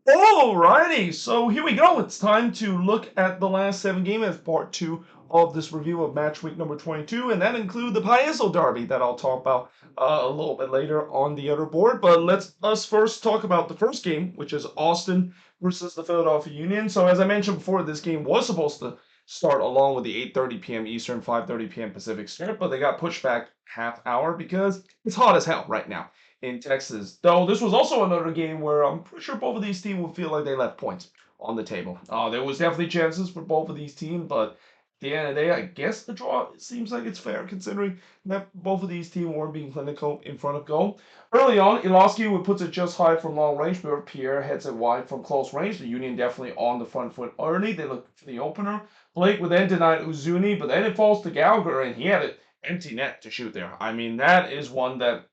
Alrighty, so here we go. It's time to look at the last 7 games as part two of this review of match week number 22, and that include the Paizo Derby that I'll talk about a little bit later on the other board. But let's us first talk about the first game, which is Austin versus the Philadelphia Union. So as I mentioned before, this game was supposed to start along with the 8:30 p.m. Eastern, 5:30 p.m. Pacific start, but they got pushed back half hour because it's hot as hell right now in Texas. Though this was also another game where I'm pretty sure both of these teams would feel like they left points on the table. There was definitely chances for both of these teams, but at the end of the day, I guess the draw seems like it's fair considering that both of these teams weren't being clinical in front of goal. Early on, Ilowski would put it just high from long range, but Pierre heads it wide from close range. The Union definitely on the front foot early. They look for the opener. Blake would then deny Uzuni, but then it falls to Gallagher, and he had an empty net to shoot there. I mean, that is one that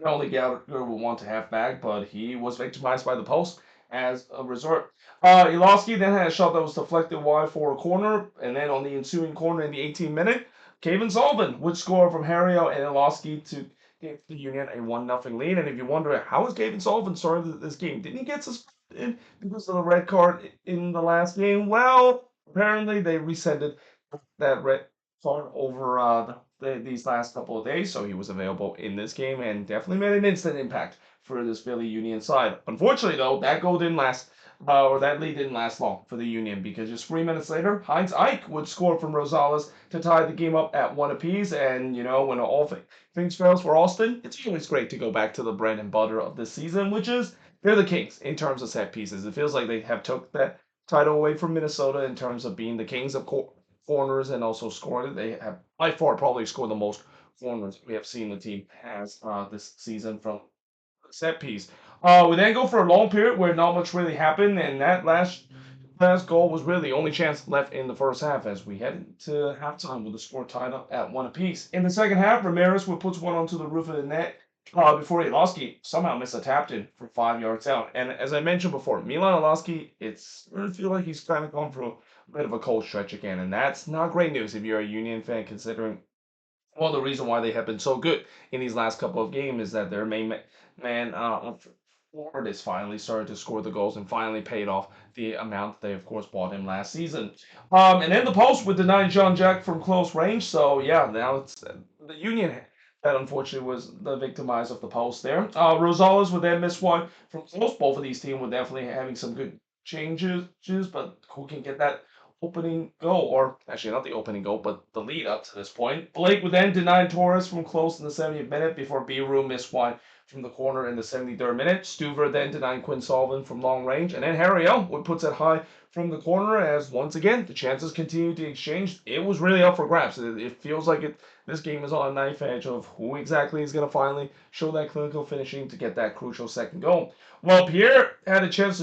not only Gallagher would want to have back, but he was victimized by the post as a result. Ilowski then had a shot that was deflected wide for a corner, and then on the ensuing corner in the 18th minute, Kevin Sullivan would score from Harrio and Ilowski to give the Union a 1-0 lead. And if you wonder how is Kevin Sullivan started this game, didn't he get suspended because of the red card in the last game? Well, apparently they rescinded that red card over these last couple of days, so he was available in this game and definitely made an instant impact for this Philly Union side. Unfortunately, though, that goal didn't last, or that lead didn't last long for the Union because just 3 minutes later, Heinz Ike would score from Rosales to tie the game up at one apiece. And you know, when all things fails for Austin, it's always great to go back to the bread and butter of this season, which is they're the Kings in terms of set pieces. It feels like they have took that title away from Minnesota in terms of being the Kings of corners and also scoring. They have by far probably scored the most corners we have seen the team has this season from set piece. We then go for a long period where not much really happened, and that last goal was really the only chance left in the first half as we head into halftime with the score tied up at one apiece. In the second half, Ramirez would put one onto the roof of the net before Ilowski somehow missed a tap in for 5 yards out. And as I mentioned before, Milan Ilowski, I feel like he's kind of gone through a bit of a cold stretch again, and that's not great news if you're a Union fan considering well, the reason why they have been so good in these last couple of games is that their main man forward is finally started to score the goals and finally paid off the amount they, of course, bought him last season. And then the post with denying John Jack from close range. So yeah, now it's the Union that unfortunately was the victimize of the post there. Rosales would then miss one from close. Both of these teams were definitely having some good changes, but who can get that opening goal, or actually not the opening goal, but the lead up to this point. Blake would then deny Torres from close in the 70th minute before Biru missed one from the corner in the 73rd minute. Stuver then denying Quinn Sullivan from long range, and then Harriel would puts it high from the corner as once again the chances continue to exchange. It was really up for grabs. It feels like this game is on a knife edge of who exactly is going to finally show that clinical finishing to get that crucial second goal. Well, Pierre had a chance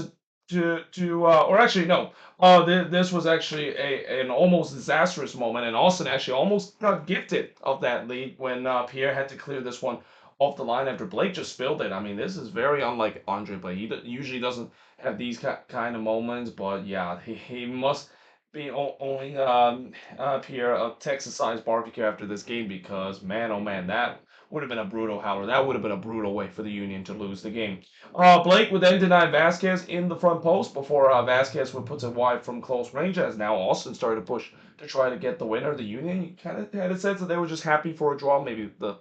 or actually no, this was actually an almost disastrous moment, and Austin actually almost got gifted of that lead when Pierre had to clear this one off the line after Blake just spilled it. I mean, this is very unlike Andre Blake. He usually doesn't have these kind of moments, but yeah, he must be owing Pierre a Texas-sized barbecue after this game because man, oh man, that would have been a brutal hour. That would have been a brutal way for the Union to lose the game. Blake would then deny Vasquez in the front post before Vasquez would put it wide from close range. As now Austin started to push to try to get the winner. The Union kind of had a sense that they were just happy for a draw. Maybe the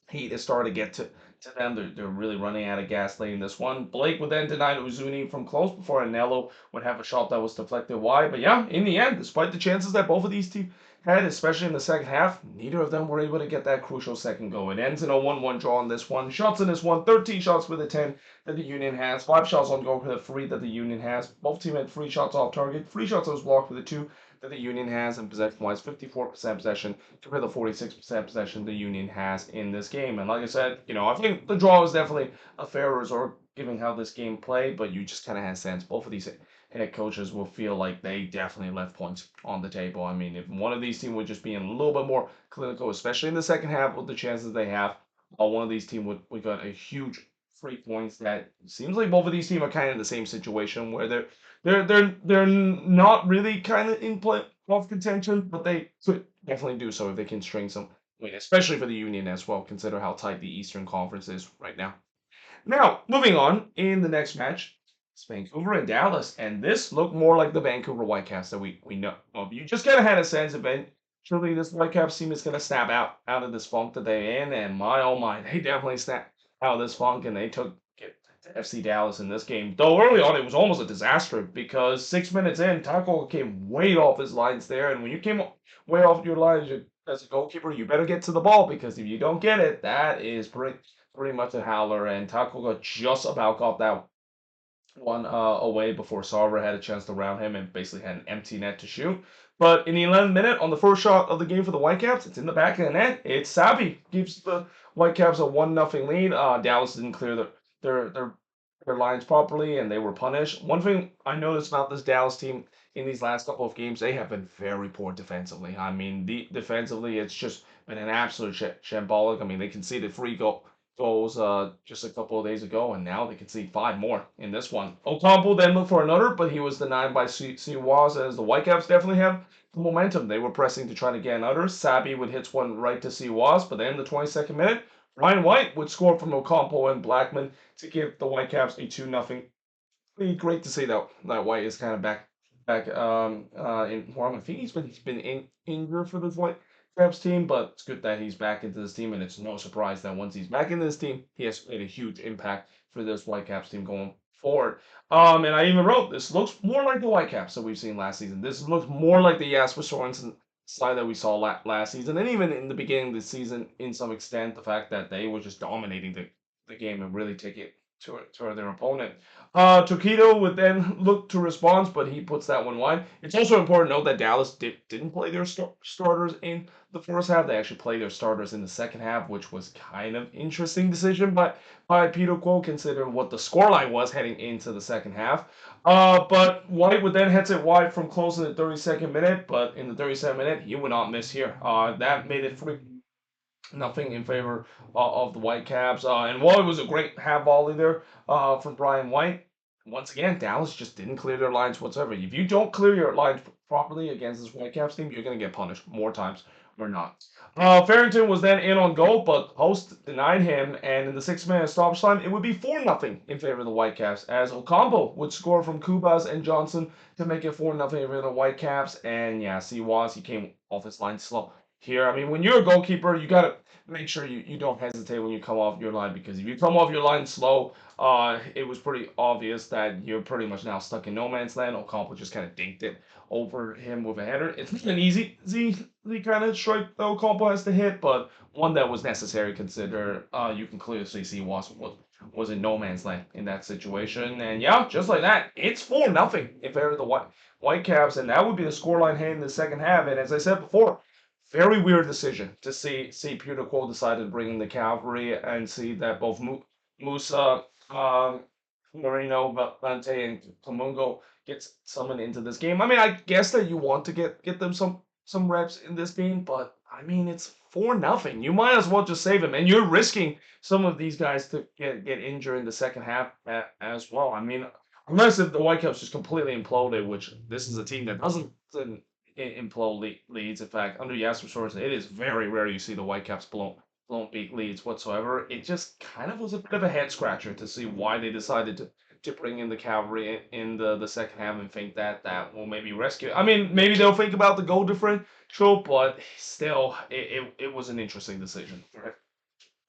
heat is starting to get to them. They're really running out of gas late in this one. Blake would then deny Uzuni from close before Anello would have a shot that was deflected wide. But yeah, in the end, despite the chances that both of these teams had, especially in the second half, neither of them were able to get that crucial second goal. It ends in a 1-1 draw in this one. Shots in this one, 13 shots with a 10 that the Union has, 5 shots on goal with a 3 that the Union has. Both teams had 3 shots off target, 3 shots that was blocked with a 2 that the Union has, and possession-wise, 54% possession compared to 46% possession the Union has in this game. And like I said, I think the draw is definitely a fair result given how this game played, but you just kind of had a sense both of these head coaches will feel like they definitely left points on the table. I mean, if one of these teams would just be in a little bit more clinical, especially in the second half with the chances they have, one of these teams would got a huge 3 points. That seems like both of these teams are kind of in the same situation where they're not really kind of in playoff contention, but they could definitely do so if they can string some win, especially for the Union as well. Consider how tight the Eastern Conference is right now. Now, moving on in the next match. It's Vancouver and Dallas, and this looked more like the Vancouver Whitecaps that we know. Well, you just kind of had a sense eventually this Whitecaps team is going to snap out of this funk that they're in, and my oh my, they definitely snapped out of this funk, and they took it to FC Dallas in this game. Though early on it was almost a disaster because 6 minutes in, Taco came way off his lines there, and when you came way off your lines as a goalkeeper, you better get to the ball because if you don't get it, that is pretty much a howler, and Taco got just about got that one away before Sarver had a chance to round him and basically had an empty net to shoot. But in the 11th minute, on the first shot of the game for the Whitecaps, it's in the back of the net. It's Sabi gives the Whitecaps a 1-0 lead. Dallas didn't clear their their their lines properly, and they were punished. One thing I noticed about this Dallas team in these last couple of games, they have been very poor defensively. I mean, defensively, it's just been an absolute shambolic. I mean, they conceded 3 goals just a couple of days ago, and now they can see 5 more in this one. Ocampo then looked for another, but he was denied by Siwas as the Whitecaps definitely have the momentum. They were pressing to try to get another. Sabi would hit one right to Siwas, but then in the 22nd minute, Ryan White would score from Ocampo and Blackman to give the Whitecaps a 2-0 lead. Great to see that White is kind of back in form. I think he's been injured for this Whitecaps team, but it's good that he's back into this team, and it's no surprise that once he's back into this team, he has made a huge impact for this Whitecaps team going forward. And I even wrote this looks more like the Whitecaps that we've seen last season. This looks more like the Jasper Sorensen side that we saw last season, and even in the beginning of the season, in some extent, the fact that they were just dominating the game and really take it to their opponent. Tokido would then look to respond, but he puts that one wide. It's also important to note that Dallas didn't play their starters in the first half. They actually played their starters in the second half, which was kind of interesting decision by Peter Quo, considering what the scoreline was heading into the second half. But White would then hit it wide from close in the 32nd minute, but in the 37th minute, he would not miss here. That made it 3-0 in favor of the Whitecaps. And while it was a great half volley there from Brian White, once again, Dallas just didn't clear their lines whatsoever. If you don't clear your lines properly against this Whitecaps team, you're going to get punished more times or not. Farrington was then in on goal, but host denied him, and in the 6-minute stoppage time, it would be 4-0 in favor of the Whitecaps, as Ocampo would score from Kubas and Johnson to make it 4-0 in favor of the Whitecaps, and yeah, Siwas, he came off his line slow here. I mean, when you're a goalkeeper, you got to make sure you don't hesitate when you come off your line, because if you come off your line slow, it was pretty obvious that you're pretty much now stuck in no man's land. Ocampo just kind of dinked it over him with a header. It's not an easy kind of strike that Ocampo has to hit, but one that was necessary consider you can clearly see was in no man's land in that situation. And yeah, just like that, it's 4-0 in favor of the Whitecaps, and that would be the scoreline heading in the second half. And as I said before, very weird decision to see Peter Quo decided to bring in the cavalry and see that both Musa, Marino, Vante, and Tomungo gets summoned into this game. I mean, I guess that you want to get them some reps in this game, but I mean, it's 4-0. You might as well just save them, and you're risking some of these guys to get injured in the second half as well. I mean, unless if the Whitecaps just completely imploded, which this is a team that doesn't implode leads. In fact, under Jasper Sorensen, it is very rare you see the Whitecaps blown beat leads whatsoever. It just kind of was a bit of a head scratcher to see why they decided to bring in the cavalry in the second half and think that will maybe rescue. I mean, maybe they'll think about the goal differential, but still, it was an interesting decision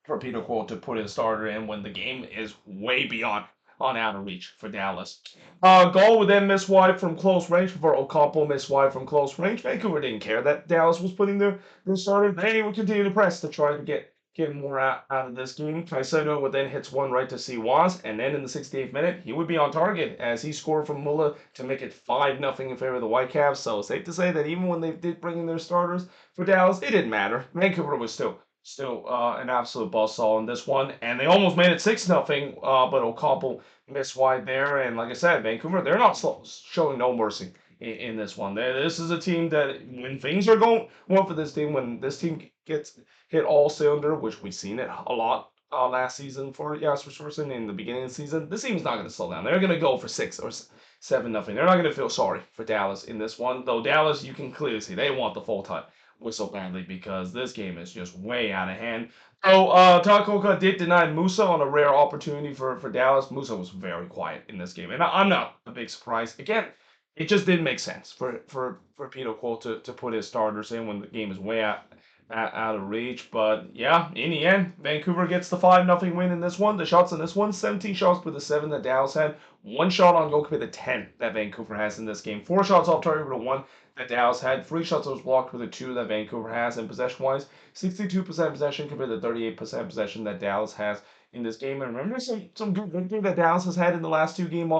for Peter Quo to put his starter in when the game is way beyond on out of reach for Dallas. Goal would then miss wide from close range before Ocampo missed wide from close range. Vancouver didn't care that Dallas was putting their starter. They would continue to press to try to get more out of this game. Caicedo would then hits one right to Siwas, and then in the 68th minute, he would be on target as he scored from Mulla to make it 5-0 in favor of the Whitecaps. So safe to say that even when they did bring in their starters for Dallas, it didn't matter. Vancouver was still an absolute buzzsaw in this one, and they almost made it 6-0, but Ocampo missed wide there. And like I said, Vancouver, they're not showing no mercy in this one. This is a team that when things are going well for this team, when this team gets hit all cylinder, which we've seen it a lot last season for Jasper Sorensen in the beginning of the season, this team's not going to slow down. They're going to go for 6 or 7-0. They're not going to feel sorry for Dallas in this one, though Dallas, you can clearly see they want the full time whistle badly because this game is just way out of hand. So Takaoka did deny Musa on a rare opportunity for Dallas. Musa was very quiet in this game, and I'm not a big surprise. Again, it just didn't make sense for Peter Cole to put his starters in when the game is way out of reach. But yeah, in the end, Vancouver gets the 5-0 win in this one. The shots in this one, 17 shots with the 7 that Dallas had, 1 shot on goal compared to 10 that Vancouver has in this game. 4 shots off target with a 1 that Dallas had, 3 shots that was blocked with a 2 that Vancouver has. And possession-wise, 62% possession compared to 38% possession that Dallas has in this game. And remember some good victory that Dallas has had in the last 2 games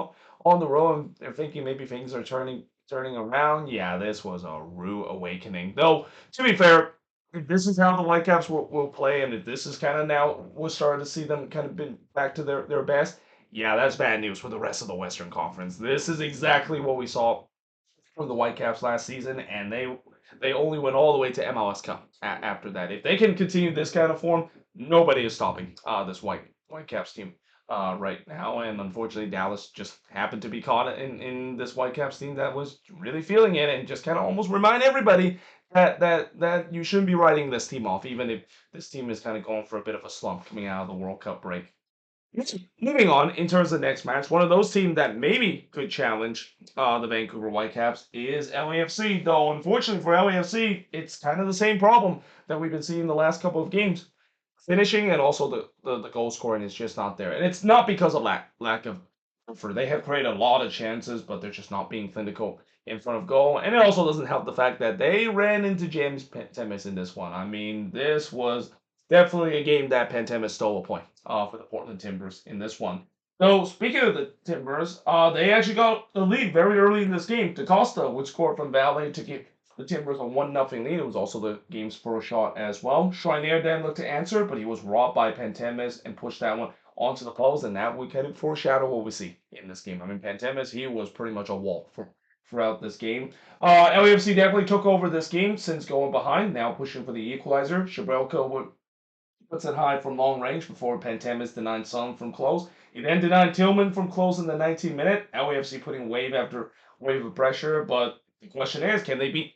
on the road. And they're thinking maybe things are turning around. Yeah, this was a rude awakening. Though, to be fair, if this is how the Whitecaps will play, and if this is kind of now we're starting to see them kind of been back to their best, yeah, that's bad news for the rest of the Western Conference. This is exactly what we saw from the Whitecaps last season, and they only went all the way to MLS Cup after that. If they can continue this kind of form, nobody is stopping this Whitecaps team right now. And unfortunately, Dallas just happened to be caught in this Whitecaps team that was really feeling it and just kind of almost remind everybody that you shouldn't be writing this team off, even if this team is kind of going for a bit of a slump coming out of the World Cup break. Moving on, in terms of the next match, one of those teams that maybe could challenge the Vancouver Whitecaps is LAFC. Though, unfortunately for LAFC, it's kind of the same problem that we've been seeing the last couple of games. Finishing and also the goal scoring is just not there. And it's not because of lack of effort. They have created a lot of chances, but they're just not being clinical in front of goal. And it also doesn't help the fact that they ran into James Pantemis in this one. I mean, this was definitely a game that Pantemis stole a point for the Portland Timbers in this one. So speaking of the Timbers, they actually got the lead very early in this game. DaCosta would score from Valley to give the Timbers a 1-0 lead. It was also the game's first shot as well. Schreiner then looked to answer, but he was robbed by Pantemis and pushed that one onto the post, and that would kind of foreshadow what we see in this game. I mean, Pantemis, he was pretty much a wall throughout this game. LAFC definitely took over this game since going behind, now pushing for the equalizer. Shabrelko would puts it high from long range before Pantemis denied Son from close. He then denied Tillman from close in the 19th minute. LAFC putting wave after wave of pressure, but the question is, can they beat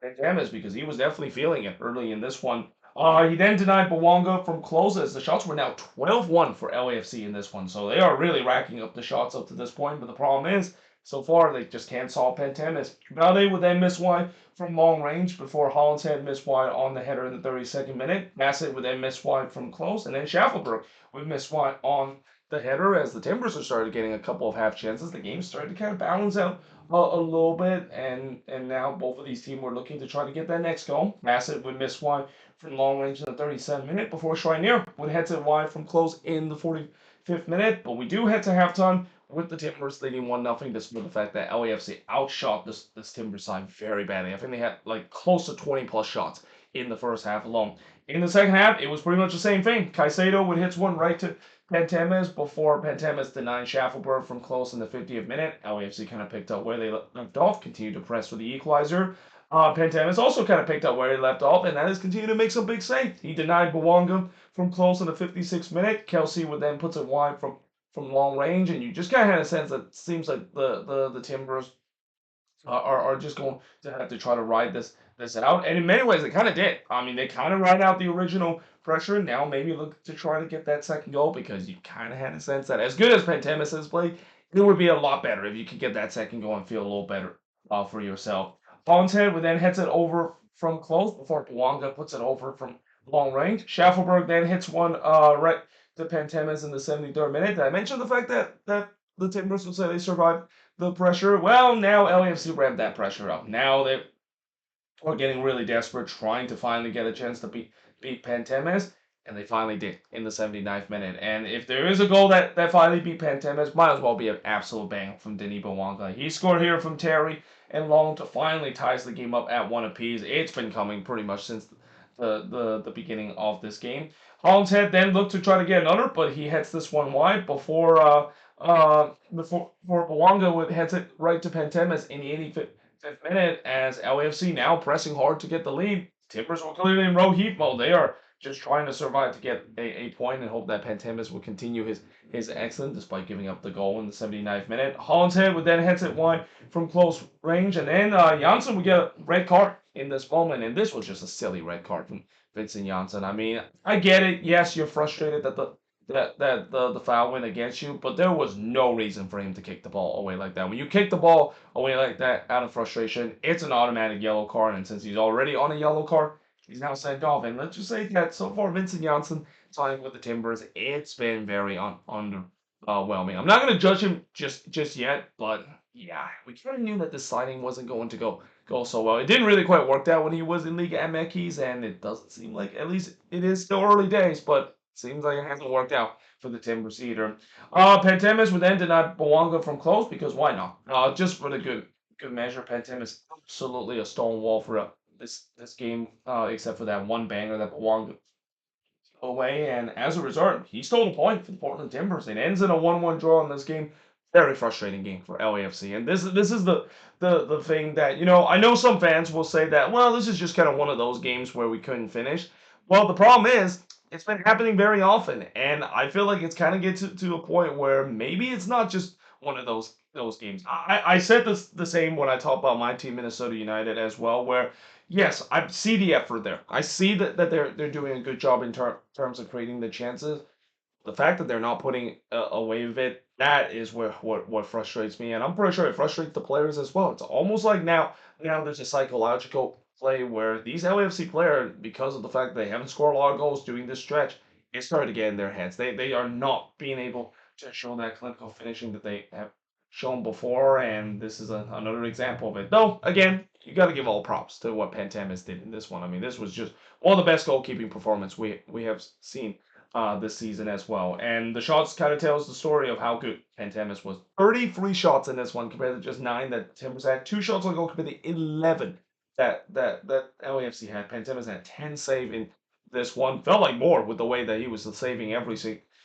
Pantemis? Because he was definitely feeling it early in this one. He then denied Bawanga from close as the shots were now 12-1 for LAFC in this one. So they are really racking up the shots up to this point. But the problem is, so far, they just can't solve Pantemis. Balde would then miss wide from long range before Hollinshead missed wide on the header in the 32nd minute. Bassett would then miss wide from close, and then Schaffelberg would miss wide on the header as the Timbers started getting a couple of half chances. The game started to kind of balance out a little bit, and now both of these teams were looking to try to get that next goal. Bassett would miss wide from long range in the 37th minute before Schreiner would head to wide from close in the 45th minute. But we do head to halftime with the Timbers leading 1-0, despite the fact that LAFC outshot this Timbers side very badly. I think they had like close to 20 plus shots in the first half alone. In the second half, it was pretty much the same thing. Caicedo would hit one right to Pantemis before Pantemis denied Schaffelberg from close in the 50th minute. LAFC kind of picked up where they left off, continued to press for the equalizer. Pantemis also kind of picked up where he left off, and that is continuing to make some big saves. He denied Bawanga from close in the 56th minute. Kelsey would then put it wide from long range, and you just kind of had a sense that it seems like the Timbers are just going to have to try to ride this out. And in many ways, they kind of did. I mean, they kind of ride out the original pressure. Now maybe look to try to get that second goal because you kind of had a sense that as good as Pantemis has played, it would be a lot better if you could get that second goal and feel a little better for yourself. Hollinshead would then hits it over from close before Bawanga puts it over from long range. Schaffelberg then hits one right to Pantemis in the 73rd minute. I mentioned the fact that the Timbers would say they survived the pressure. Well, now LAFC ramped that pressure up. Now they are getting really desperate, trying to finally get a chance to beat Pantemis, and they finally did in the 79th minute. And if there is a goal that finally beat Pantemis, might as well be an absolute bang from Denis Bawanga. He scored here from Terry and Long to finally ties the game up at 1 apiece. It's been coming pretty much since the beginning of this game. Hollinshead then looked to try to get another, but he heads this one wide before Bawanga would heads it right to Pantemis in the 85th minute as LAFC now pressing hard to get the lead. Timbers were clearly in row heat mode. They are just trying to survive to get a point and hope that Pantemis will continue his excellence despite giving up the goal in the 79th minute. Hollinshead would then hit it wide from close range, and then Janssen would get a red card in this moment, and this was just a silly red card from Vincent Janssen. I mean, I get it. Yes, you're frustrated that the foul went against you, but there was no reason for him to kick the ball away like that. When you kick the ball away like that out of frustration, it's an automatic yellow card, and since he's already on a yellow card, he's now sent off. And let's just say that so far, Vincent Janssen signing with the Timbers, it's been very underwhelming. I'm not going to judge him just yet, but yeah, we kind of knew that this signing wasn't going to go so well. It didn't really quite work out when he was in Liga MX, and it doesn't seem like, at least it is still early days, but seems like it hasn't worked out for the Timbers either. Pantemis would then deny Bawanga from close because why not? Just for the good measure, Pantemis absolutely a stone wall for this game, except for that one banger that Bawanga away, and as a result, he stole a point for the Portland Timbers. It ends in a 1-1 draw in this game. Very frustrating game for LAFC, and this is the thing that I know some fans will say that this is just kind of one of those games where we couldn't finish. Well, the problem is it's been happening very often, and I feel like it's kind of get to a point where maybe it's not just one of those games. I said this the same when I talked about my team, Minnesota United, as well, where yes, I see the effort there. I see that they're doing a good job in terms of creating the chances. The fact that they're not putting away with it, that is what frustrates me, and I'm pretty sure it frustrates the players as well. It's almost like now there's a psychological play where these LAFC players, because of the fact that they haven't scored a lot of goals during this stretch, it started to get in their heads. They are not being able to show that clinical finishing that they have shown before, and this is another example of it. Though, again, you got to give all props to what Pantemis did in this one. I mean, this was just one of the best goalkeeping performance we have seen this season as well. And the shots kind of tells the story of how good Pantemis was. 33 shots in this one compared to just 9 that Timbers had. 2 shots on goal compared to 11 that LAFC had. Pantemis had 10 save in this one. Felt like more with the way that he was saving every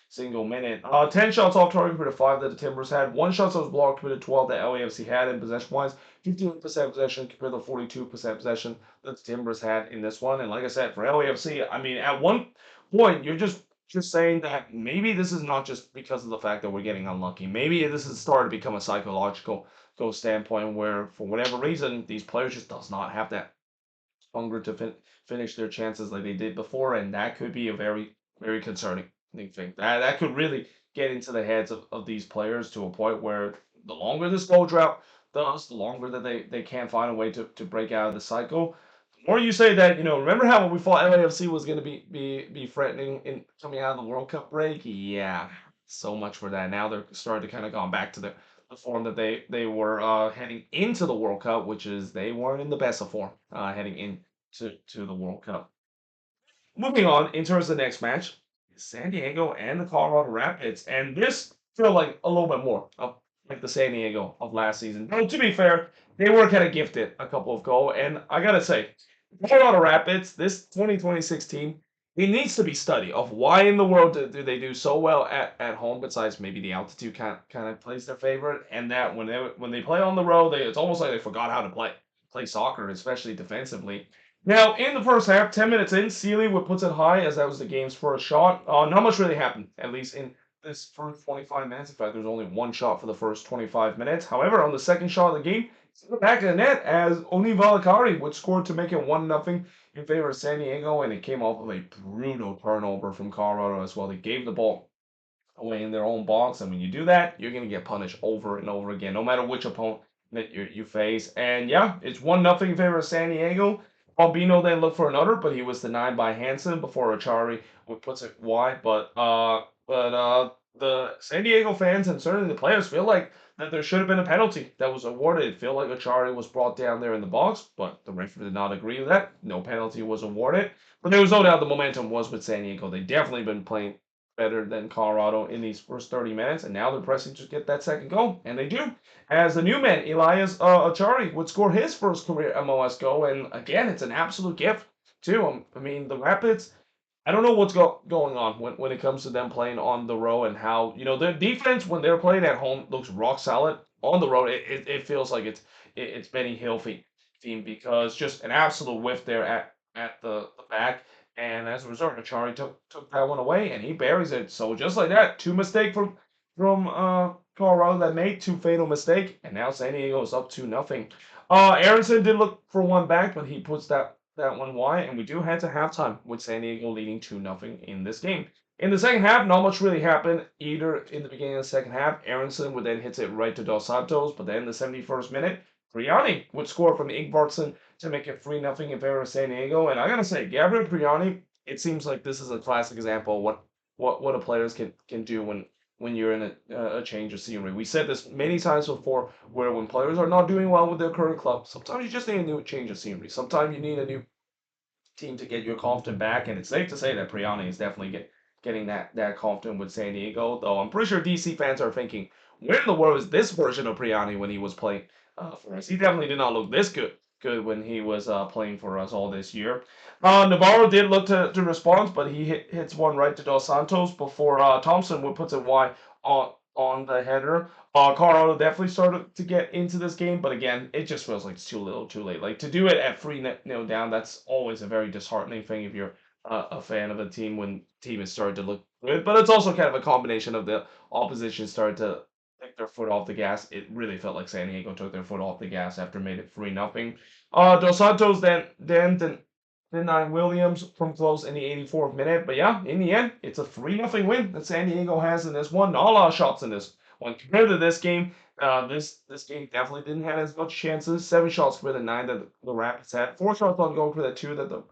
single minute. 10 shots off target compared to 5 that the Timbers had. 1 shot that was blocked compared to 12 that LAFC had in possession-wise. 58% possession compared to 42% possession that the Timbers had in this one. And like I said, for LAFC, I mean, at one point, you're just saying that maybe this is not just because of the fact that we're getting unlucky. Maybe this is starting to become a psychological standpoint where, for whatever reason, these players just does not have that hunger to finish their chances like they did before, and that could be a very, very concerning thing. That could really get into the heads of these players to a point where the longer this goal drought does, the longer that they can't find a way to break out of the cycle. The more you say that, remember how when we thought LAFC was going to be threatening in coming out of the World Cup break? Yeah, so much for that. Now they're starting to kind of gone back to the form that they were heading into the World Cup, which is they weren't in the best of form heading into the World Cup. Moving on, in terms of the next match, San Diego and the Colorado Rapids, and this felt like a little bit more of like the San Diego of last season. But to be fair, they were kind of gifted a couple of goals, and I gotta say, Colorado Rapids, this 2026 team, it needs to be studied of why in the world do they do so well at home, besides maybe the altitude kind of plays their favorite, and that when they play on the road, it's almost like they forgot how to play soccer, especially defensively. Now, in the first half, 10 minutes in, Sealy would put it high as that was the game's first shot. Not much really happened, at least in this first 25 minutes. In fact, there was only one shot for the first 25 minutes. However, on the second shot of the game, it's in the back of the net as Oni Valakari would score to make it 1-0 in favor of San Diego, and it came off of a brutal turnover from Colorado as well. They gave the ball away in their own box, and when you do that, you're going to get punished over and over again, no matter which opponent that you face. And yeah, it's 1-0 in favor of San Diego. Albino then looked for another, but he was denied by Hansen before Achari would put it wide. But the San Diego fans and certainly the players feel like that there should have been a penalty that was awarded. It felt like Achari was brought down there in the box, but the referee did not agree with that. No penalty was awarded. But there was no doubt the momentum was with San Diego. They definitely been playing better than Colorado in these first 30 minutes, and now they're pressing to get that second goal, and they do. As the new man, Elias Achari, would score his first career MLS goal, and again, it's an absolute gift, too. I mean, the Rapids, I don't know what's going on when it comes to them playing on the road and how, their defense, when they're playing at home, looks rock solid. On the road, it feels like it's Benny Hill team because just an absolute whiff there at the back. And as a result, Achari took that one away, and he buries it. So just like that, 2 mistakes from Colorado that made 2 fatal mistake, and now San Diego is up 2-0. Aronson did look for one back, but he puts that that one wide, and we do head to halftime with San Diego leading 2-0 in this game. In the second half, not much really happened either in the beginning of the second half. Aronson would then hit it right to Dos Santos, but then in the 71st minute, Priani would score from Ingvartsen to make it 3-0 in favor of San Diego. And I gotta say, Gabriel Priani, it seems like this is a classic example of what a players can do when you're in a change of scenery. We said this many times before, where when players are not doing well with their current club, sometimes you just need a new change of scenery. Sometimes you need a new team to get your confidence back, and it's safe to say that Priani is definitely getting that confidence with San Diego. Though I'm pretty sure DC fans are thinking, where in the world is this version of Priani when he was playing for us? He definitely did not look this good when he was playing for us all this year. Navarro did look to respond, but he hits one right to Dos Santos before Thompson would put it wide on the header. Colorado definitely started to get into this game, but again, it just feels like it's too little, too late. Like to do it at 3-0 down, that's always a very disheartening thing if you're a fan of a team when team is starting to look good. But it's also kind of a combination of the opposition started to take their foot off the gas. It really felt like San Diego took their foot off the gas after made it 3-0. Dos Santos then denied Williams from close in the 84th minute. But yeah, in the end, it's a 3-0 win that San Diego has in this one. Not a lot of shots in this one. Compared to this game, this game definitely didn't have as much chances. 7 shots for the 9 that the Rapids had. 4 shots on goal for the 2 that the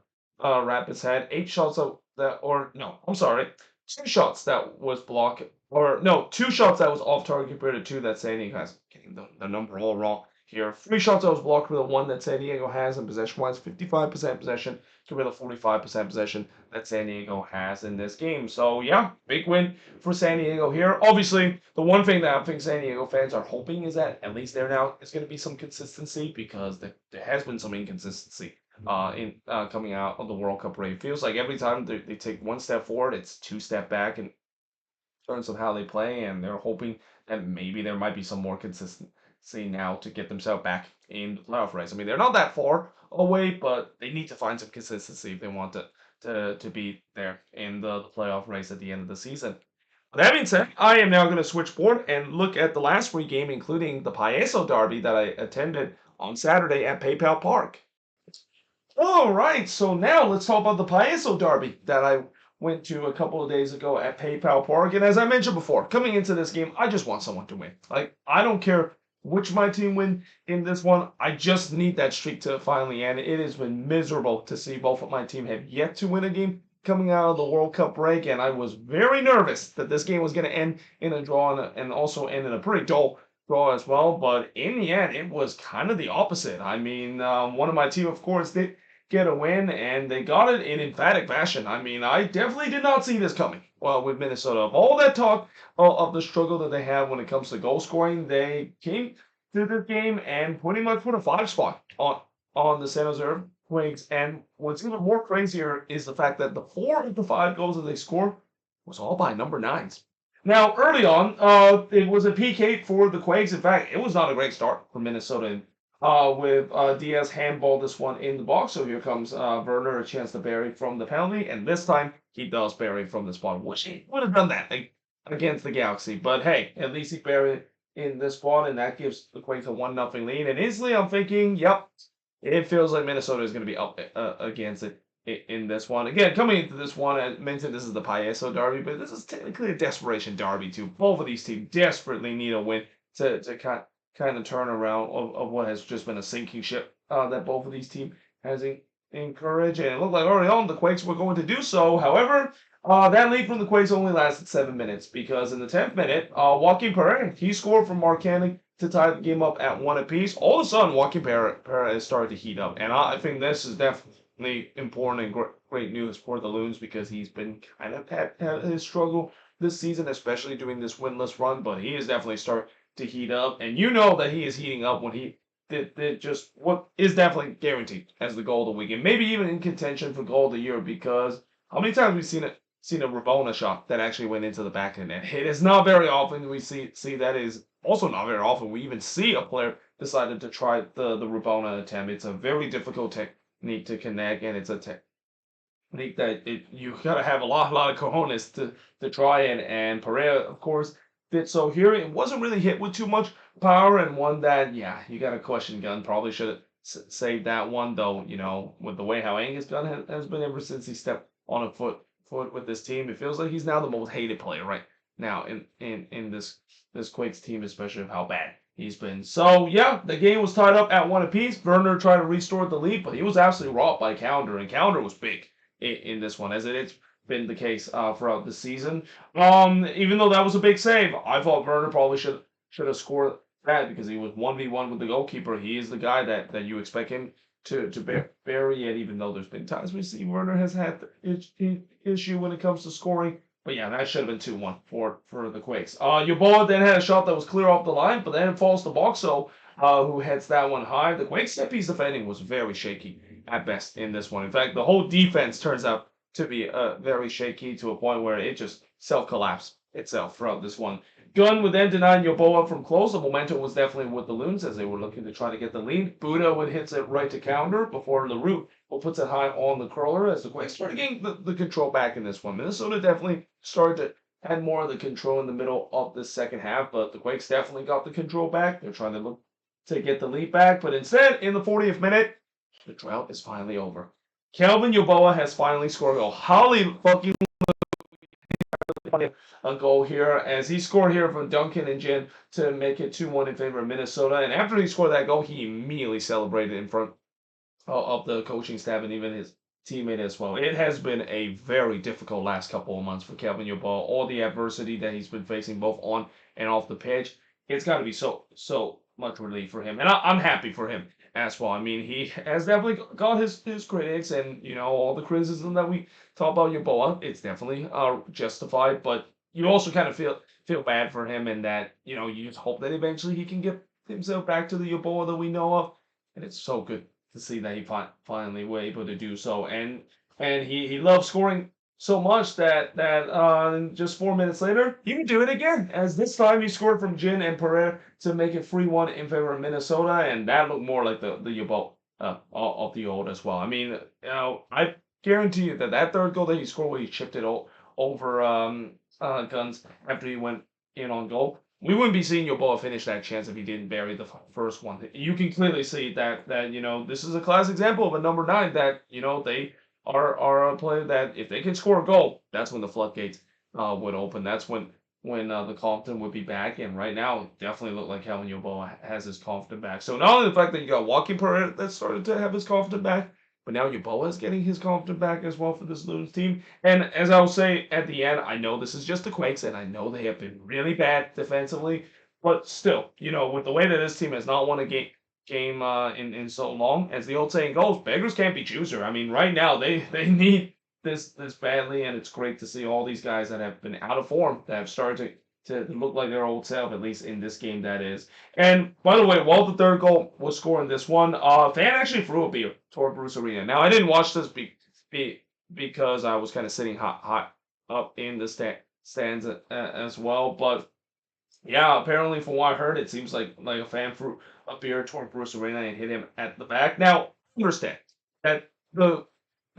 Rapids had. 8 shots or no, I'm sorry. 2 shots that was blocked. Or no, 2 shots that was off target compared to 2 that San Diego has. Getting the number all wrong here. 3 shots that was blocked for the 1 that San Diego has, and possession-wise, 55% possession compared to 45% possession that San Diego has in this game. So yeah, big win for San Diego here. Obviously, the one thing that I think San Diego fans are hoping is that at least there now is going to be some consistency, because there has been some inconsistency in coming out of the World Cup rate. It feels like every time they take one step forward, it's 2 step back in terms of how they play, and they're hoping that maybe there might be some more consistency now to get themselves back in the playoff race. I mean, they're not that far away, but they need to find some consistency if they want to be there in the playoff race at the end of the season. That being said, I am now going to switch board and look at the last 3 game, including the Payaso Derby that I attended on Saturday at PayPal Park. All right, so now let's talk about the Payaso Derby that I went to a couple of days ago at PayPal Park. And as I mentioned before, coming into this game, I just want someone to win. Like, I don't care which my team win in this one. I just need that streak to finally end. It has been miserable to see both of my team have yet to win a game coming out of the World Cup break, and I was very nervous that this game was going to end in a draw and also end in a pretty dull draw as well. But in the end, it was kind of the opposite. I mean, one of my team, of course, did get a win, and they got it in emphatic fashion. I mean, I definitely did not see this coming. Well, with Minnesota, of all that talk of the struggle that they have when it comes to goal scoring, they came to this game and pretty much put a 5 spot on the San Jose Earthquakes. And what's even more crazier is the fact that the 4 of the 5 goals that they scored was all by number 9s. Now, early on, it was a PK for the Quakes. In fact, it was not a great start for Minnesota with Diaz handball this one in the box. So here comes Werner, a chance to bury from the penalty, and this time he does bury from the spot. Wish he would have done that against the Galaxy, but hey, at least he buried in this spot, and that gives the Quakes a 1-0 lead. And instantly, I'm thinking, yep, it feels like Minnesota is going to be up against it in this one. Again, coming into this one, I mentioned this is the Payaso Derby, but this is technically a desperation derby too. Both of these teams desperately need a win to kind of turnaround of what has just been a sinking ship that both of these teams has encouraged. And it looked like early on the Quakes were going to do so. However, that lead from the Quakes only lasted 7 minutes, because in the 10th minute, Joaquin Perez, he scored from Marcanic to tie the game up at 1 apiece. All of a sudden, Joaquin Perez started to heat up. And I think this is definitely important and great news for the Loons, because he's been kind of had his struggle this season, especially doing this winless run. But he is definitely starting to heat up, and you know that he is heating up when he did just what is definitely guaranteed as the goal of the week, and maybe even in contention for goal of the year. Because how many times we've seen a Rabona shot that actually went into the back of the net? It is not very often we see that. Is also not very often we even see a player decided to try the Rabona attempt. It's a very difficult technique to connect, and it's a technique that you gotta have a lot of cojones to try it. And Pereira, of course, did so here. It wasn't really hit with too much power, and one that, yeah, you got a question gun. Probably should save that one, though. With the way how Angus Gunn has been ever since he stepped on a foot with this team, it feels like he's now the most hated player right now in this Quakes team, especially of how bad he's been. So yeah, the game was tied up at one apiece. Werner tried to restore the lead, but he was absolutely robbed by Calendar, and Calendar was big in this one, as it's been the case throughout the season. Even though that was a big save, I thought Werner probably should have scored that because he was 1v1 with the goalkeeper. He is the guy that you expect him to bury it, even though there's been times we see Werner has had the issue when it comes to scoring. But yeah, that should have been 2-1 for the Quakes. Yeboah then had a shot that was clear off the line, but then it falls to Boxo, who heads that one high. The Quakes set piece defending was very shaky at best in this one. In fact, the whole defense turns out to be very shaky to a point where it just self-collapsed itself throughout this one. Gunn would then deny Yeboah from close. The momentum was definitely with the Loons as they were looking to try to get the lead. Buddha would hit it right to counter before LaRue puts it high on the curler as the Quakes started getting the control back in this one. Minnesota definitely started to had more of the control in the middle of the second half, but the Quakes definitely got the control back. They're trying to look to get the lead back, but instead, in the 40th minute, the drought is finally over. Kelvin Yeboah has finally scored a goal. Holly fucking a goal here as he scored here from Duncan and Jen to make it 2-1 in favor of Minnesota. And after he scored that goal, he immediately celebrated in front of the coaching staff and even his teammate as well. It has been a very difficult last couple of months for Kelvin Yeboah. All the adversity that he's been facing both on and off the pitch, it's got to be so much relief for him. And I'm happy for him as well. I mean, he has definitely got his critics and, all the criticism that we talk about Yeboah. It's definitely justified, but you also kind of feel bad for him and that, you just hope that eventually he can get himself back to the Yeboah that we know of. And it's so good to see that he finally were able to do so. And he loves scoring so much that just 4 minutes later, he can do it again. As this time he scored from Jin and Pereira to make it 3-1 in favor of Minnesota, and that looked more like the Yeboah of the old as well. I mean, I guarantee you that third goal that he scored where he chipped it over Guns after he went in on goal, we wouldn't be seeing Yeboah finish that chance if he didn't bury the first one. You can clearly see that this is a classic example of a number 9 that they are a player that if they can score a goal, that's when the floodgates would open. That's when the confidence would be back. And right now, it definitely looked like Kelvin Yeboah has his confidence back. So not only the fact that you got Joaquin Pereira that started to have his confidence back, but now Yeboah is getting his confidence back as well for this Loons team. And as I'll say at the end, I know this is just the Quakes, and I know they have been really bad defensively. But still, with the way that this team has not won a game in so long, as the old saying goes, beggars can't be choosers. I mean, right now they need this badly, and it's great to see all these guys that have been out of form that have started to look like their old self, at least in this game, that is. And by the way, while the third goal was scored in this one, fan actually threw a beer toward Bruce Arena. Now, I didn't watch this because I was kind of sitting hot up in the stands as well, but yeah, apparently from what I heard, it seems like a fan threw a beer toward Bruce Arena and hit him at the back. Now, understand that the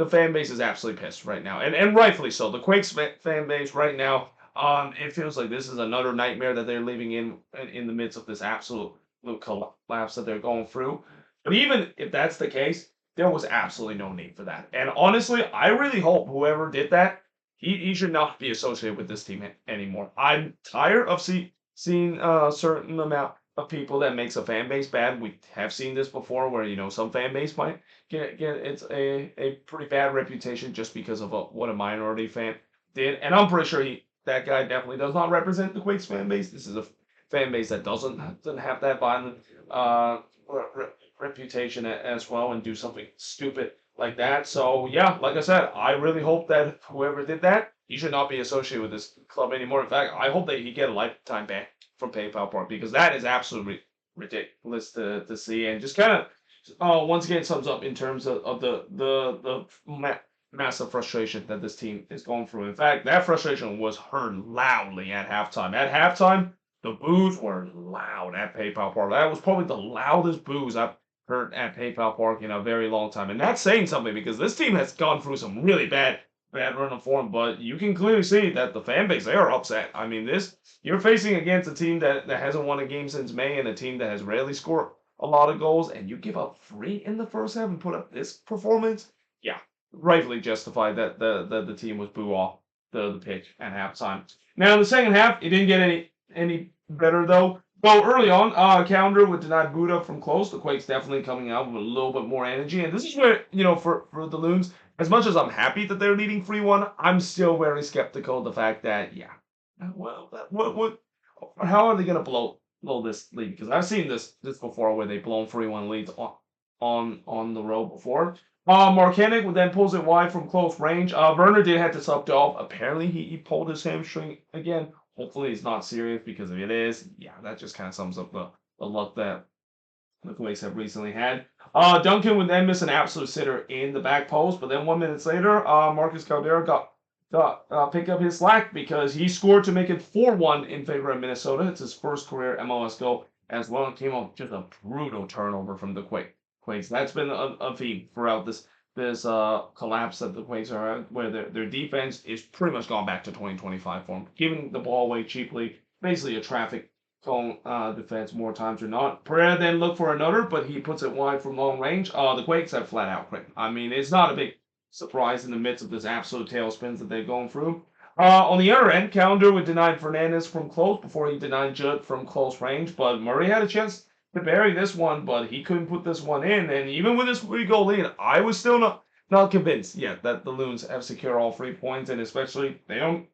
fan base is absolutely pissed right now, and rightfully so. The Quakes fan base right now, it feels like this is another nightmare that they're living in the midst of this absolute collapse that they're going through. But even if that's the case, there was absolutely no need for that. And honestly, I really hope whoever did that, he should not be associated with this team anymore. I'm tired of seeing a certain amount of people that makes a fan base bad. We have seen this before where, some fan base might get it's a pretty bad reputation just because of what a minority fan did. And I'm pretty sure that guy definitely does not represent the Quakes fan base. This is a fan base that doesn't have that violent reputation as well and do something stupid like that. So yeah, like I said, I really hope that whoever did that, he should not be associated with this club anymore. In fact, I hope that he get a lifetime ban from PayPal Park because that is absolutely ridiculous to see, and just kind of once again sums up in terms of the massive frustration that this team is going through. In fact, that frustration was heard loudly at halftime. At halftime, the boos were loud at PayPal Park. That was probably the loudest boos I've heard at PayPal Park in a very long time, and that's saying something because this team has gone through some really bad run of form, but you can clearly see that the fan base, they are upset. I mean, you're facing against a team that hasn't won a game since May and a team that has rarely scored a lot of goals, and you give up 3 in the first half and put up this performance. Yeah, rightfully justified that the team was boo off the pitch at halftime. Now in the second half, it didn't get any better though. So early on, Calendar would deny Buddha from close. The Quakes definitely coming out with a little bit more energy, and this is where for the Loons, as much as I'm happy that they're leading 3-1, I'm still very skeptical of the fact that well, what how are they gonna blow this lead? Because I've seen this before where they've blown 3-1 leads on the road before. Mark Hennig would then pulls it wide from close range. Werner did have to sub off. Apparently, he pulled his hamstring again. Hopefully, it's not serious because if it is, yeah, that just kind of sums up the luck that the Quakes have recently had. Duncan would then miss an absolute sitter in the back post, but then 1 minute later, Marcus Caldera got pick up his slack because he scored to make it 4-1 in favor of Minnesota. It's his first career MLS goal as well. It came off just a brutal turnover from the Quakes. That's been a theme throughout this collapse that the Quakes are at, where their defense is pretty much gone back to 2025 form, giving the ball away cheaply, basically a traffic cone defense more times than not. Pereira then looked for another, but he puts it wide from long range. The Quakes have flat out quit. I mean, it's not a big surprise in the midst of this absolute tailspins that they're going through. On the other end, Calendar would deny Fernandez from close before he denied Judd from close range, but Murray had a chance to bury this one, but he couldn't put this one in. And even with this 3-goal lead, I was still not convinced yet that the Loons have secured all 3 points, and especially they don't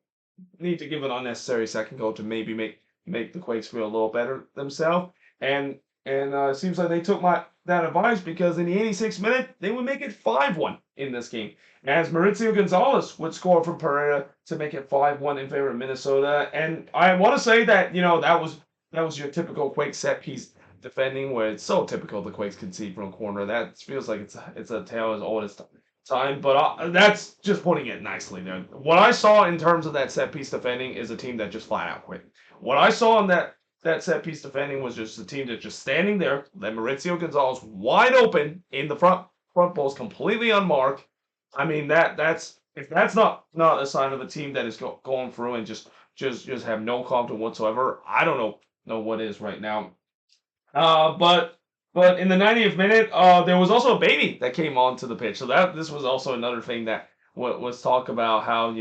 need to give an unnecessary second goal to maybe make the Quakes feel a little better themselves. And it seems like they took that advice because in the 86th minute, they would make it 5-1 in this game. As Mauricio Gonzalez would score for Pereira to make it 5-1 in favor of Minnesota. And I want to say that, that was your typical Quake set piece defending, where it's so typical the Quakes concede from a corner. That feels like it's a tale as old as time, but that's just putting it nicely there. What I saw in terms of that set piece defending is a team that just flat out quit. What I saw in that set piece defending was just a team that just standing there, let Mauricio Gonzalez wide open in the front post, completely unmarked. I mean that's if that's not a sign of a team that is going through and just have no confidence whatsoever, I don't know what is right now. But in the 90th minute, there was also a baby that came onto the pitch. So this was also another thing that was talk about how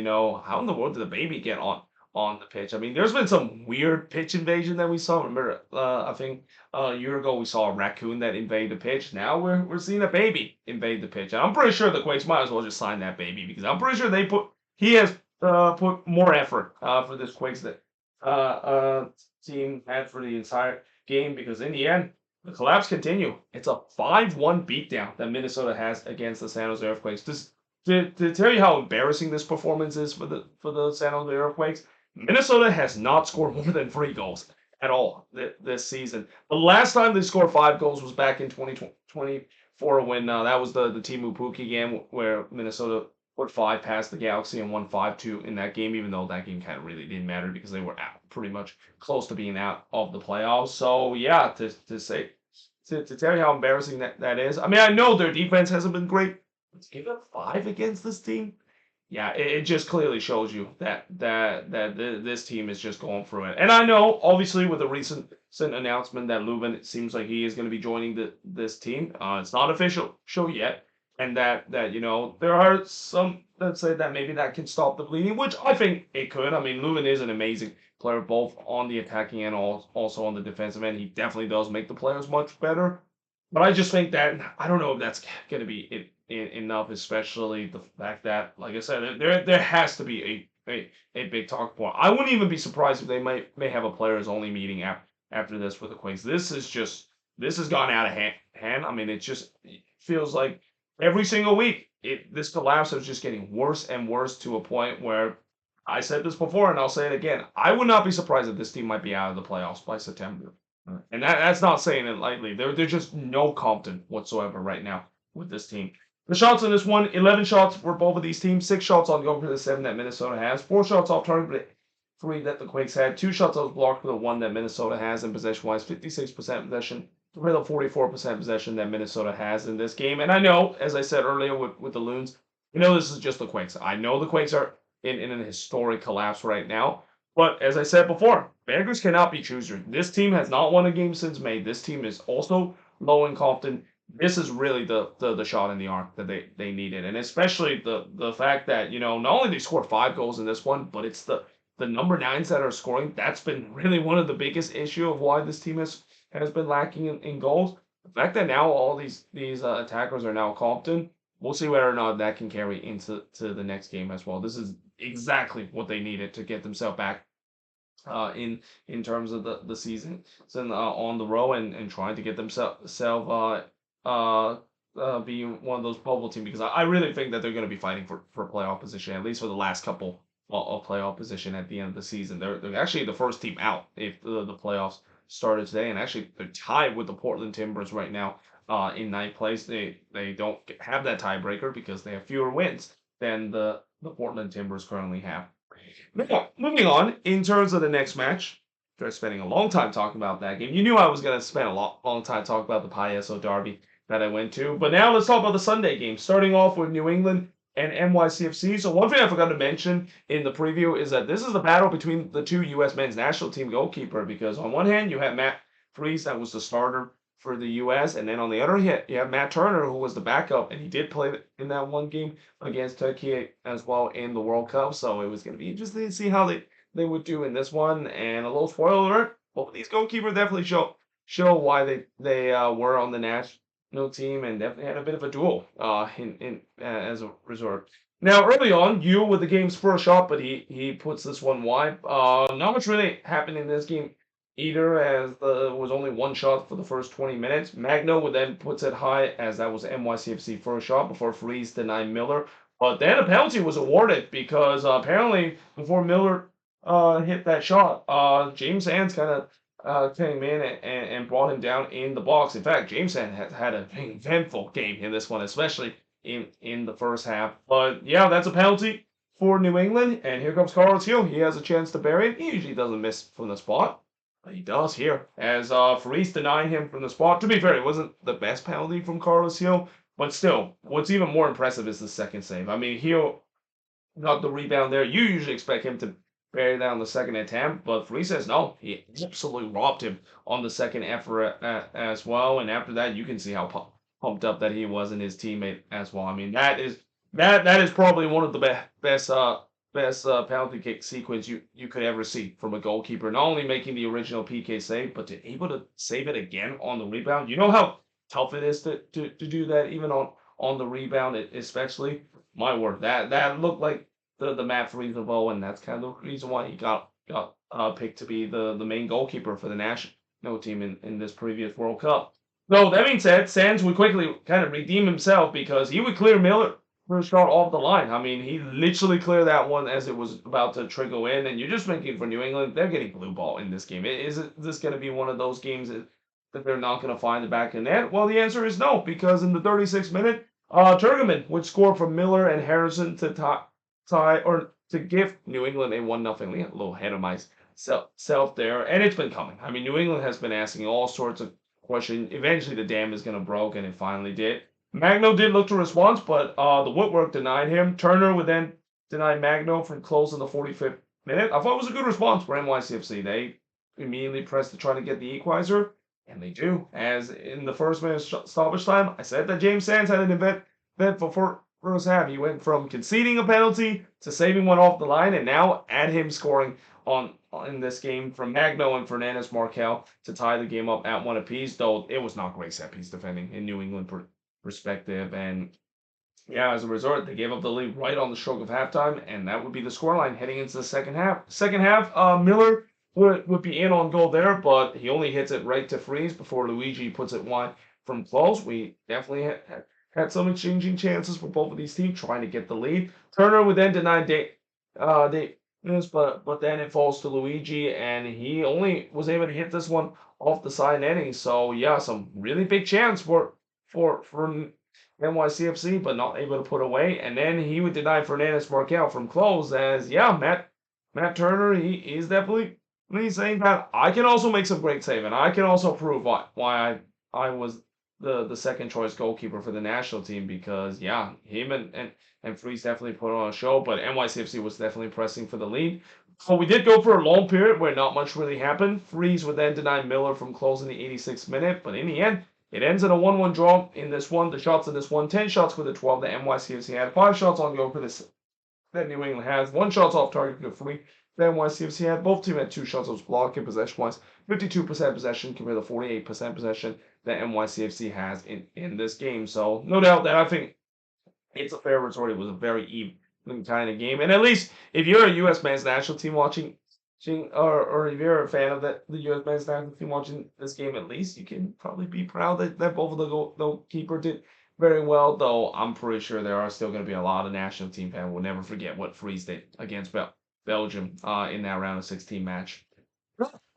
how in the world did the baby get on the pitch? I mean, there's been some weird pitch invasion that we saw. Remember, I think a year ago we saw a raccoon that invaded the pitch. Now we're seeing a baby invade the pitch. And I'm pretty sure the Quakes might as well just sign that baby because I'm pretty sure he has put more effort for this Quakes that team had for the entire game, because in the end, the collapse continue. It's a 5-1 beatdown that Minnesota has against the San Jose Earthquakes. To tell you how embarrassing this performance is for the San Jose Earthquakes, Minnesota has not scored more than 3 goals at all this season. The last time they scored 5 goals was back in 2024 when that was the Teemu Pukki game where Minnesota put 5 past the Galaxy and won 5-2 in that game, even though that game kind of really didn't matter because they were pretty much close to being out of the playoffs. So yeah, to tell you how embarrassing that is. I mean, I know their defense hasn't been great. But to give up 5 against this team, yeah, it just clearly shows you that this team is just going through it. And I know, obviously, with the recent announcement that Leuven, it seems like he is going to be joining this team. It's not official show yet. And that there are some that say that maybe that can stop the bleeding, which I think it could. I mean, Leuven is an amazing player, both on the attacking and also on the defensive end. He definitely does make the players much better. But I just think that I don't know if that's going to be enough, especially the fact that, like I said, there has to be a big talk point. I wouldn't even be surprised if they may have a players only meeting after this with the Quakes. This has gone out of hand. I mean, it feels like every single week, this collapse is just getting worse and worse to a point where I said this before and I'll say it again. I would not be surprised if this team might be out of the playoffs by September. And that's not saying it lightly. They're just no confident whatsoever right now with this team. The shots in this one, 11 shots for both of these teams, 6 shots on goal for the 7 that Minnesota has, 4 shots off target, 3 that the Quakes had, 2 shots off blocked for the 1 that Minnesota has, and possession-wise, 56% possession for the 44% possession that Minnesota has in this game. And I know, as I said earlier with the Loons, this is just the Quakes. I know the Quakes are in an historic collapse right now. But as I said before, beggars cannot be choosers. This team has not won a game since May. This team is also low in Compton. This is really the shot in the arm that they needed, and especially the fact that not only they scored 5 goals in this one, but it's the number nines that are scoring. That's been really one of the biggest issue of why this team has been lacking in goals. The fact that now all these attackers are now Compton, we'll see whether or not that can carry into the next game as well. This is exactly what they needed to get themselves back in terms of the season on the row and trying to get themselves being one of those bubble team because I really think that they're going to be fighting for playoff position at least for the last couple of playoff position at the end of the season. They're actually the first team out if the playoffs started today, and actually they're tied with the Portland Timbers right now in ninth place. They don't have that tiebreaker because they have fewer wins than the Portland Timbers currently have. Now, moving on, in terms of the next match, after spending a long time talking about that game, you knew I was going to spend a long time talking about the Payaso Derby that I went to. But now let's talk about the Sunday game, starting off with New England and NYCFC. So one thing I forgot to mention in the preview is that this is the battle between the two U.S. men's national team goalkeeper, because on one hand, you have Matt Freese, that was the starter for the U.S., and then on the other hand, you have Matt Turner, who was the backup, and he did play in that one game against Turkey as well in the World Cup. So it was going to be interesting to see how they would do in this one. And a little spoiler alert, both of these goalkeepers definitely show why they were on the national team and definitely had a bit of a duel in as a resort. Now, early on, you with the game's first shot, but he puts this one wide. Not much really happened in this game either, as there was only one shot for the first 20 minutes. Magno would then puts it high, as that was NYCFC first shot before Freeze denied Miller. But then a penalty was awarded because apparently before Miller hit that shot, James Sands kind of came in and brought him down in the box. In fact, James Sands had an eventful game in this one, especially in the first half. But yeah, that's a penalty for New England. And here comes Carlos Hill. He has a chance to bury it. He usually doesn't miss from the spot. But he does here, as Faris denying him from the spot. To be fair, it wasn't the best penalty from Carlos Hill, but still, what's even more impressive is the second save. I mean, Hill got the rebound there. You usually expect him to bury that on the second attempt, but Faris says no. He absolutely robbed him on the second effort as well. And after that, you can see how pumped up that he was and his teammate as well. I mean, that is probably one of the best penalty kick sequence you could ever see from a goalkeeper. Not only making the original PK save, but to able to save it again on the rebound. You know how tough it is to do that even on the rebound, especially. My word, that looked like the Matt Freese of Owen. That's kind of the reason why he got picked to be the main goalkeeper for the national team in this previous World Cup. So that being said, Sands would quickly kind of redeem himself because he would clear Miller first shot off the line. I mean, he literally cleared that one as it was about to trickle in, and you're just thinking for New England, they're getting blue ball in this game. Is this going to be one of those games that they're not going to find the back of the net? Well, the answer is no, because in the 36th minute, Turgeman would score from Miller and Harrison to tie or to give New England a 1-0 lead. A little ahead of myself there, and it's been coming. I mean, New England has been asking all sorts of questions. Eventually, the dam is going to break, and it finally did. Magno did look to respond, but the woodwork denied him. Turner would then deny Magno from close in the 45th minute. I thought it was a good response for NYCFC. They immediately pressed to try to get the equalizer, and they do. As in the first minute stoppage time, I said that James Sands had an event for first half. He went from conceding a penalty to saving one off the line, and now add him scoring in this game from Magno and Fernandez Markel to tie the game up at 1 apiece, though it was not great set piece defending in New England perspective. And yeah, as a result, they gave up the lead right on the stroke of halftime, and that would be the scoreline heading into the second half. Second half, Miller would be in on goal there, but he only hits it right to Freeze before Luigi puts it wide from close. We definitely had some exchanging chances for both of these teams trying to get the lead. Turner would then deny Davis, but then it falls to Luigi, and he only was able to hit this one off the side netting. So yeah, some really big chance for NYCFC, but not able to put away. And then he would deny Fernandez Markel from close, as yeah, Matt Turner, he's definitely saying that I can also make some great save, and I can also prove why I was the second choice goalkeeper for the national team, because yeah, him and Freeze definitely put on a show, but NYCFC was definitely pressing for the lead. So we did go for a long period where not much really happened. Freeze would then deny Miller from closing the 86th minute, but in the end, It ends in a 1-1 draw in this one. The shots in this one, 10 shots for the 12 that NYCFC had, 5 shots on goal for this that New England has, 1 shots off target for the 3 that NYCFC had. Both teams had 2 shots that was blocked in possession-wise, 52% possession compared to 48% possession that NYCFC has in this game. So no doubt that I think it's a fair resort. It was a very even kind of game. And at least if you're a U.S. men's national team or if you're a fan of the U.S. men's national team watching this game, at least you can probably be proud that both of the goalkeeper did very well. Though I'm pretty sure there are still going to be a lot of national team fans who will never forget what Freeze did against Belgium in that round of 16 match.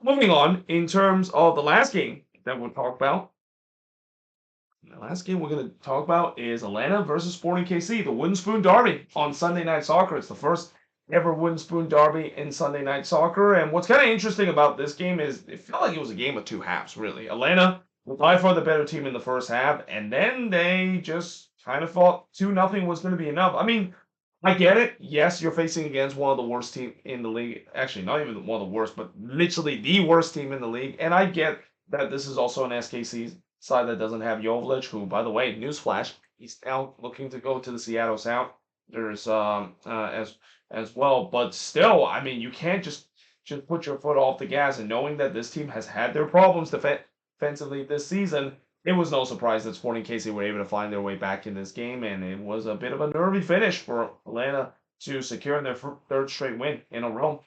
Moving on, in terms of the last game that we'll talk about, the last game we're going to talk about is Atlanta versus Sporting KC, the Wooden Spoon Derby on Sunday Night Soccer. It's the first ever Wooden Spoon Derby in Sunday Night Soccer. And what's kind of interesting about this game is it felt like it was a game of two halves, really. Atlanta was by far the better team in the first half, and then they just kind of thought 2-0 was going to be enough. I mean, I get it. Yes, you're facing against one of the worst teams in the league. Actually, not even one of the worst, but literally the worst team in the league. And I get that this is also an SKC side that doesn't have Jovic, who, by the way, newsflash, he's now looking to go to the Seattle Sounders as well. But still, I mean, you can't just put your foot off the gas. And knowing that this team has had their problems defensively this season, it was no surprise that Sporting KC were able to find their way back in this game, and it was a bit of a nervy finish for Atlanta to secure their third straight win in a row.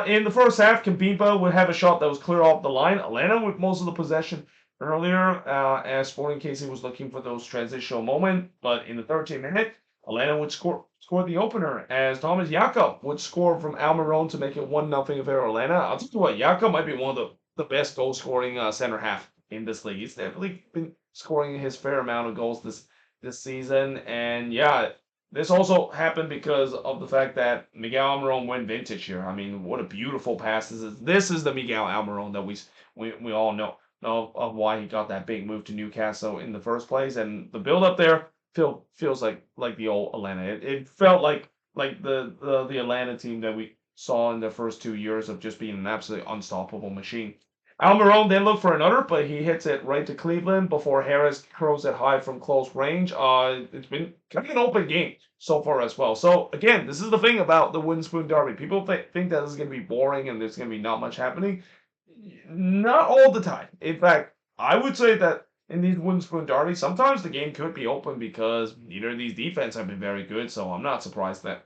In the first half, Kambimba would have a shot that was clear off the line. Atlanta with most of the possession earlier, as Sporting KC was looking for those transitional moments, but in the 13th minute, Atlanta would score the opener as Thomas Jakob would score from Almiron to make it 1-0 in favor of Atlanta. I'll tell you what, Jakob might be one of the best goal-scoring center half in this league. He's definitely been scoring his fair amount of goals this season. And yeah, this also happened because of the fact that Miguel Almiron went vintage here. I mean, what a beautiful pass this is. This is the Miguel Almiron that we all know of why he got that big move to Newcastle in the first place. And the build up there feels like the old Atlanta. It felt like the Atlanta team that we saw in the first 2 years of just being an absolutely unstoppable machine. Almiron then looked for another, but he hits it right to Cleveland before Harris curls it high from close range. It's been kind of an open game so far as well. So again, this is the thing about the Wooden Spoon Derby. People think that this is going to be boring and there's going to be not much happening. Not all the time. In fact, I would say that in these Wooden Spoon Derby, sometimes the game could be open because neither of these defense have been very good. So I'm not surprised that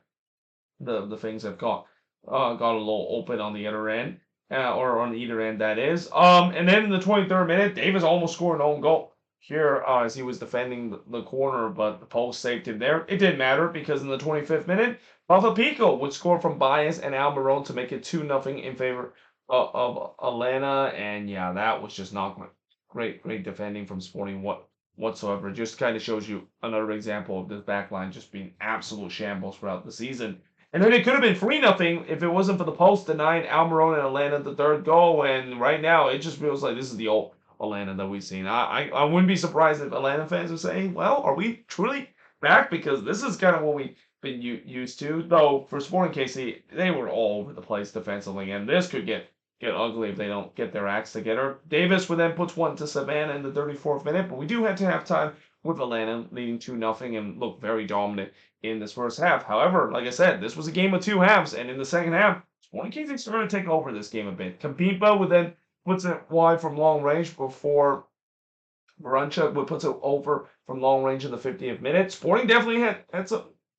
the things have got a little open on the other end. Or on either end, that is. And then in the 23rd minute, Davis almost scored an own goal here as he was defending the corner, but the post saved him there. It didn't matter because in the 25th minute, Rafa Pico would score from Bias and Almiron to make it 2-0 in favor of Atlanta. And yeah, that was just not great defending from Sporting whatsoever. It just kind of shows you another example of this backline just being absolute shambles throughout the season. And then it could have been 3-0 if it wasn't for the post denying Almiron and Atlanta the third goal. And right now, it just feels like this is the old Atlanta that we've seen. I wouldn't be surprised if Atlanta fans are saying, well, are we truly back? Because this is kind of what we've been used to. Though, for Sporting KC, they were all over the place defensively. And this could get ugly if they don't get their acts together. Davis would then puts one to Savannah in the 34th minute. But we do have to have time with Atlanta leading 2-0 and look very dominant in this first half. However, like I said, this was a game of two halves, and in the second half, Sporting KC started to take over this game a bit. Kambimba would then puts it wide from long range before Baranchuk would put it over from long range in the 50th minute. Sporting definitely had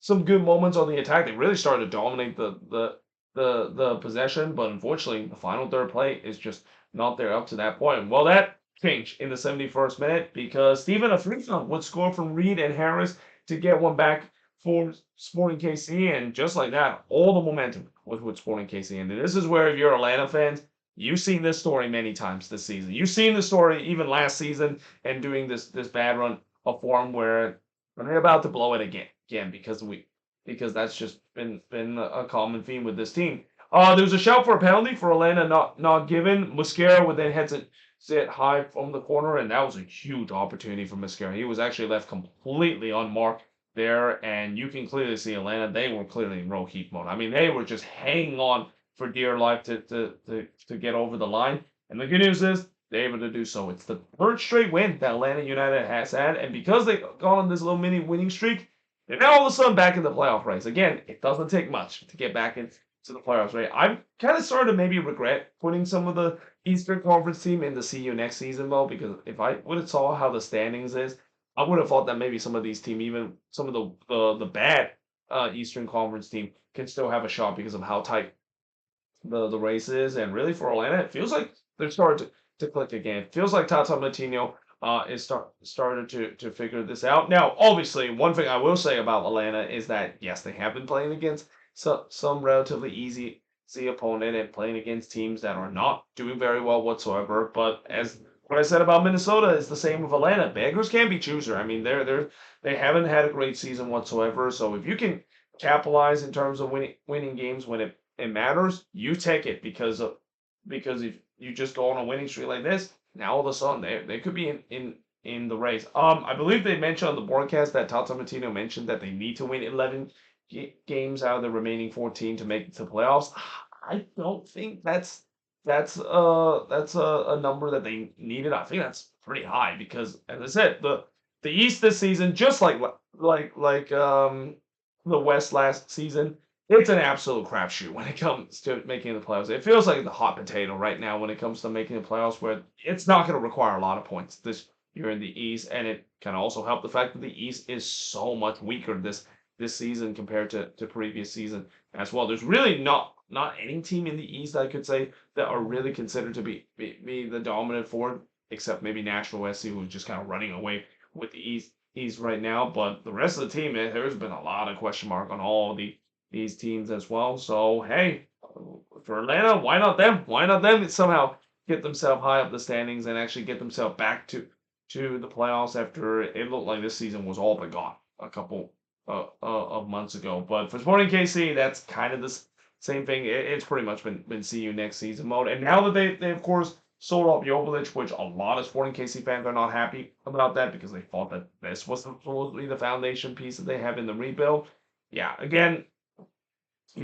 some good moments on the attack. They really started to dominate the possession, but unfortunately, the final third play is just not there up to that point. Well, that changed in the 71st minute because Steven Afrika would score from Reed and Harris to get one back for Sporting KC, and just like that, all the momentum was with Sporting KC. And this is where, if you're Atlanta fans, you've seen this story many times this season. You've seen the story even last season and doing this bad run of form where they're about to blow it again because that's just been a common theme with this team. There was a shout for a penalty for Atlanta not given. Mosquera would then head it high from the corner, and that was a huge opportunity for Mosquera. He was actually left completely unmarked there, and you can clearly see Atlanta, they were clearly in row heat mode. I mean, they were just hanging on for dear life to get over the line. And the good news is they're able to do so. It's the third straight win that Atlanta United has had, and because they've gone on this little mini winning streak, they're now all of a sudden back in the playoff race. Again, it doesn't take much to get back into the playoffs, right? I'm kind of starting to maybe regret putting some of the Eastern Conference team in the see you next season mode, because if I would have saw how the standings is, I would have thought that maybe some of these teams, even some of the bad Eastern Conference team, can still have a shot because of how tight the race is. And really for Atlanta, it feels like they're starting to click again. It feels like Tata Martino is started to figure this out. Now, obviously, one thing I will say about Atlanta is that yes, they have been playing against some relatively easy opponent and playing against teams that are not doing very well whatsoever. But as what I said about Minnesota is the same with Atlanta. Beggars can't be chooser. I mean, they haven't had a great season whatsoever. So if you can capitalize in terms of winning games when it matters, you take it, because if you just go on a winning streak like this, now all of a sudden they could be in the race. I believe they mentioned on the broadcast that Tata Martino mentioned that they need to win 11 games out of the remaining 14 to make it to playoffs. I don't think that's a number that they needed. I think that's pretty high because, as I said, the East this season, just like the West last season, it's an absolute crapshoot when it comes to making the playoffs. It feels like the hot potato right now when it comes to making the playoffs, where it's not going to require a lot of points this year in the East, and it can also help the fact that the East is so much weaker this season compared to previous season as well. There's really not any team in the East I could say that are really considered to be the dominant force, except maybe Nashville SC, who's just kind of running away with the East right now. But the rest of the team, there's been a lot of question mark on all these teams as well. So hey, for Atlanta, why not them? Why not them somehow get themselves high up the standings and actually get themselves back to the playoffs after it looked like this season was all but gone a couple of months ago. But for Sporting KC, that's kind of the same thing. It's pretty much been see you next season mode. And now that they of course sold off Jovic, which a lot of Sporting KC fans are not happy about that because they thought that this was supposed to be the foundation piece that they have in the rebuild. Yeah, again,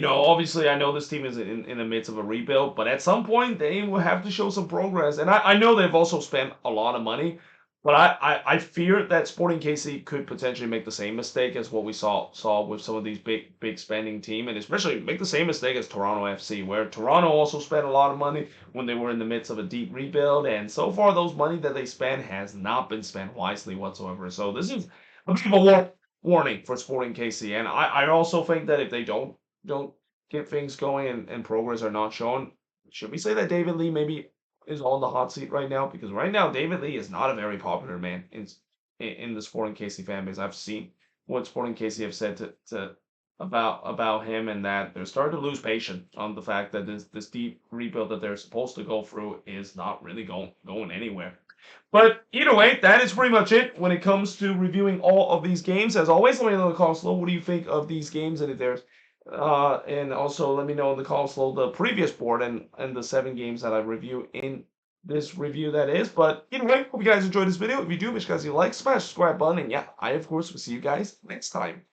obviously, I know this team is in the midst of a rebuild, but at some point they will have to show some progress. And I know they've also spent a lot of money, but I fear that Sporting KC could potentially make the same mistake as what we saw with some of these big spending team, and especially make the same mistake as Toronto FC, where Toronto also spent a lot of money when they were in the midst of a deep rebuild, and so far those money that they spent has not been spent wisely whatsoever. So this is a bit of a warning for Sporting KC, and I also think that if they don't get things going and progress are not shown, should we say that David Lee maybe is on the hot seat right now? Because right now David Lee is not a very popular man in the Sporting KC fan base. I've seen what Sporting KC have said to about him, and that they're starting to lose patience on the fact that this deep rebuild that they're supposed to go through is not really going anywhere. But either way, that is pretty much it when it comes to reviewing all of these games. As always, let me know in the comments below what do you think of these games, and if there's and also let me know in the comments below the previous board and the 7 games that I review in this review that is. But either way, hope you guys enjoyed this video. If you do, make sure you guys like, smash the subscribe button, and yeah, I of course will see you guys next time.